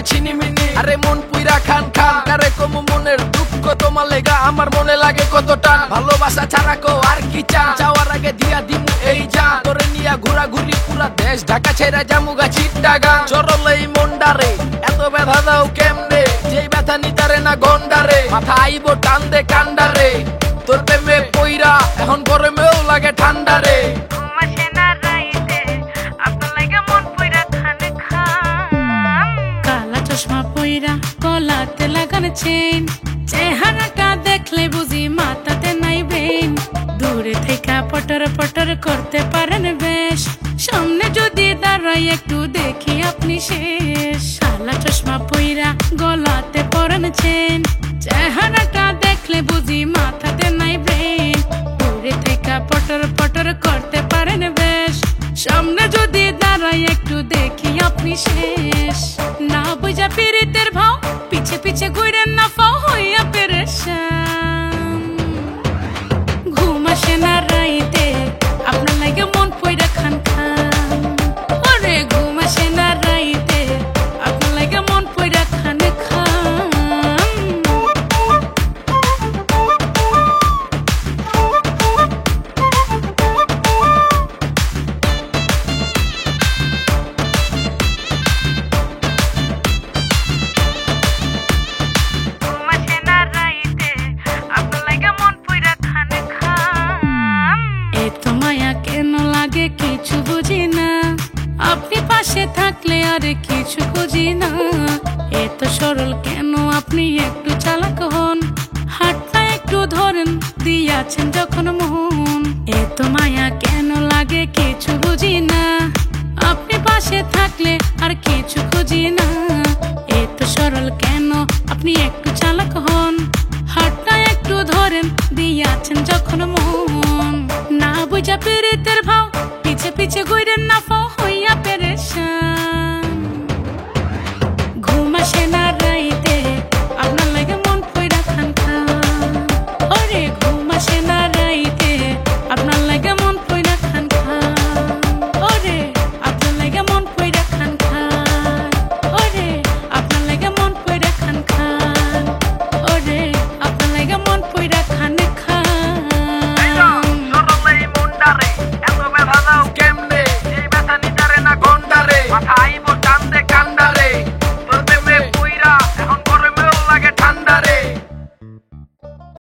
হয় ছিনিমিনি। আরে মন পুইরা খান খান কারে কম মনের দুঃখ তোমার লেগা আমার মনে লাগে কত টান। ভালোবাসা ছাড়া কো আর কি চান, যাওয়ার আগে দিয়া দিমু এই জান। তোরে নিয়া ঘোরাঘুরি পুরা দেশ, ঢাকা ছেড়া জামুগা চিট্টাগাং। চরলেই মন্ডারে এত ব্যথা দাও কেমনে, যেই ব্যথা নিতারে না গন্ডারে। মাথা আইব টান দে কান্ডারে, তোর প্রেমে পইরা এখন গরমেও লাগে ঠান্ডারে। কালা চশমা পইরা গলাতে লাগানো চেইন, চেহারাটা দেখলে বুঝি মাথাতে নাই ব্রেন। দূরে থেকে পটর পটর করতে পারেন বেশ, সামনে যদি দাঁড়াই একটু দেখি আপনি শেষ। কালা চশমা পইরা গলাতে পরান চেইন, চেহারাটা দেখলে বুঝি মাথাতে নাই ব্রেন। দূরে থেকে পটর পটর করতে পারেন বেশ, সামনে যদি দাঁড়াই একটু দেখি আপনি শেষ। না বুঝা পীড়িতের ভাও, পিছে পিছে ঘুরেন না ফাও হইয়া পেরেশান। ঘুম আসে না রাইতে আপনার লাগে মন পইরা খান খান। ওরে ঘুম আসে না রাইতে আপনার লাগে মন পইরা খান খান। কিছু বুঝি না, আপনি পাশে থাকলে আর কিছু বুঝি না। এত সরল কেন আপনি একটু চালাক হন, হাতটা একটু ধরেন দিয়াছেন যখন মন। এত মায়া কেন লাগে কিছু বুঝি না, আপনি পাশে থাকলে আর কিছু খুঁজি না। এত সরল কেন আপনি একটু চালাক হন, হাতটা একটু ধরেন দিয়াছেন যখন মন। না বুঝা পীড়িতের ভাও,